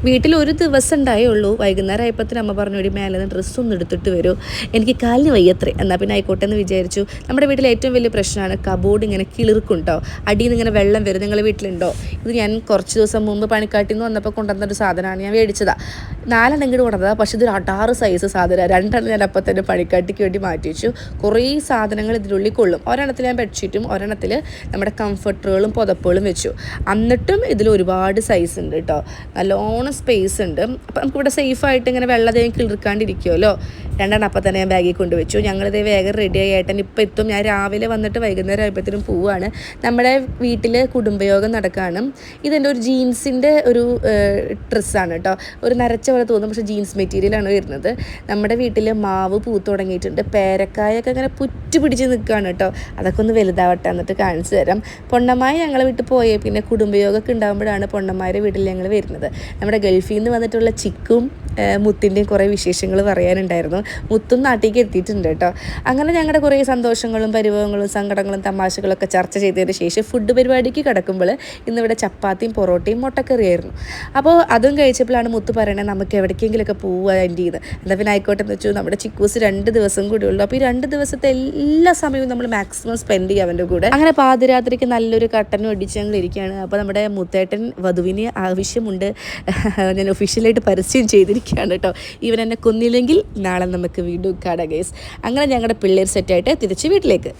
വീട്ടിൽ ഒരു ദിവസം ഉണ്ടായുള്ളൂ. വൈകുന്നേരം ആയപ്പോഴത്തേന് അമ്മ പറഞ്ഞു ഒരു മേലെ നിന്ന് ഡ്രസ്സൊന്നും എടുത്തിട്ട് വരൂ, എനിക്ക് കാലിന് വയ്യത്രേ. എന്നാൽ പിന്നെ ആയിക്കോട്ടെ എന്ന് വിചാരിച്ചു. നമ്മുടെ വീട്ടിലെ ഏറ്റവും വലിയ പ്രശ്നമാണ് കബോർഡ് ഇങ്ങനെ കിളിർക്കുണ്ടോ, അടിയിൽ നിന്ന് ഇങ്ങനെ വെള്ളം വരും. നിങ്ങളുടെ വീട്ടിലുണ്ടോ? ഇത് ഞാൻ കുറച്ച് ദിവസം മുമ്പ് പണിക്കാട്ടിൽ നിന്ന് വന്നപ്പോൾ കൊണ്ടുവന്നൊരു സാധനമാണ്, ഞാൻ മേടിച്ചതാണ്. 4 ഇങ്ങോട്ട് കൊണ്ടുവന്നതാണ്. പക്ഷേ ഇതൊരു 6 സൈസ് സാധനമാണ്. 2 ഞാൻ അപ്പം തന്നെ പണിക്കാട്ടിക്ക് വേണ്ടി മാറ്റി വെച്ചു. കുറേ സാധനങ്ങൾ ഇതിനുള്ളിൽ കൊള്ളും. ഒരെണ്ണത്തിൽ ഞാൻ ബെഡ്ഷീറ്റും ഒരെണ്ണത്തിൽ നമ്മുടെ കംഫർട്ടറുകളും പുതപ്പുകളും വെച്ചു. എന്നിട്ടും ഇതിൽ ഒരുപാട് സൈസ് ഉണ്ട് കേട്ടോ, നല്ലോണം സ്പേസ് ഉണ്ട്. അപ്പം നമുക്കിവിടെ സേഫായിട്ട് ഇങ്ങനെ വെള്ളതേയും കിളിർക്കാണ്ടിരിക്കുമല്ലോ. 2 അപ്പം തന്നെ ഞാൻ ബാഗിൽ കൊണ്ടുവച്ചു. ഞങ്ങളിത് വേഗം റെഡിയായി. ഏട്ടൻ ഇപ്പം എത്തും. ഞാൻ രാവിലെ വന്നിട്ട് വൈകുന്നേരം ആയപ്പോഴത്തേനും പോവുകയാണ്. നമ്മുടെ വീട്ടിൽ കുടുംബയോഗം നടക്കുകയാണ്. ഇതെൻ്റെ ഒരു ജീൻസിൻ്റെ ഒരു ഡ്രസ്സാണ് കേട്ടോ. ഒരു നരച്ച പോലെ തോന്നും, പക്ഷേ ജീൻസ് മെറ്റീരിയലാണ് വരുന്നത്. നമ്മുടെ വീട്ടിൽ മാവ് പൂത്ത് തുടങ്ങിയിട്ടുണ്ട്. പേരക്കായൊക്കെ ഇങ്ങനെ പുറ്റ് പിടിച്ച് നിൽക്കുകയാണ് കേട്ടോ. അതൊക്കെ ഒന്ന് വലുതാവട്ടെ, എന്നിട്ട് കാണിച്ചു തരാം. പൊണ്ണമ്മായി ഞങ്ങളെ വീട്ടിൽ പോയേ പിന്നെ കുടുംബയോഗമൊക്കെ ഉണ്ടാകുമ്പോഴാണ് പൊണ്ണമ്മാരുടെ വീട്ടിൽ ഞങ്ങൾ വരുന്നത്. നമ്മുടെ ഗൾഫിൽ നിന്ന് വന്നിട്ടുള്ള ചിക്കും മുത്തിൻ്റെയും കുറേ വിശേഷങ്ങൾ പറയാനുണ്ടായിരുന്നു. മുത്തും നാട്ടിലേക്ക് എത്തിയിട്ടുണ്ട് കേട്ടോ. അങ്ങനെ ഞങ്ങളുടെ കുറേ സന്തോഷങ്ങളും പരിഭവങ്ങളും സങ്കടങ്ങളും തമാശകളൊക്കെ ചർച്ച ചെയ്തതിന് ശേഷം ഫുഡ് പരിപാടിക്ക് കിടക്കുമ്പോൾ ഇന്നിവിടെ ചപ്പാത്തിയും പൊറോട്ടയും മുട്ടക്കറിയായിരുന്നു. അപ്പോൾ അതും കഴിച്ചപ്പോഴാണ് മുത്ത് പറയണത് നമുക്ക് എവിടേക്കെങ്കിലുമൊക്കെ പോവുക ആൻറ്റി എന്ന്. എന്നാൽ പിന്നെ ആയിക്കോട്ടെ എന്ന് വെച്ചു. നമ്മുടെ ചിക്കൂസ് 2 ദിവസം കൂടി ഉള്ളൂ. അപ്പോൾ ഈ 2 ദിവസത്തെ എല്ലാ സമയവും നമ്മൾ മാക്സിമം സ്പെൻഡ് ചെയ്യുക അവൻ്റെ കൂടെ. അങ്ങനെ പാതിരാത്രിക്ക് നല്ലൊരു കട്ടനും അടിച്ച് ഞങ്ങൾ ഇരിക്കുകയാണ്. അപ്പോൾ നമ്മുടെ മുത്തേട്ടൻ വധുവിന് ആവശ്യമുണ്ട്, ഞാൻ ഒഫീഷ്യലായിട്ട് പരസ്യം ചെയ്തിരിക്കുകയാണ് കേട്ടോ. ഇവൻ എന്നെ കൊന്നില്ലെങ്കിൽ നാളെ നമുക്ക് വീണ്ടും കാണാം ഗൈസ്. അങ്ങനെ ഞങ്ങളുടെ പിള്ളേർ സെറ്റായിട്ട് തിരിച്ച് വീട്ടിലേക്ക്.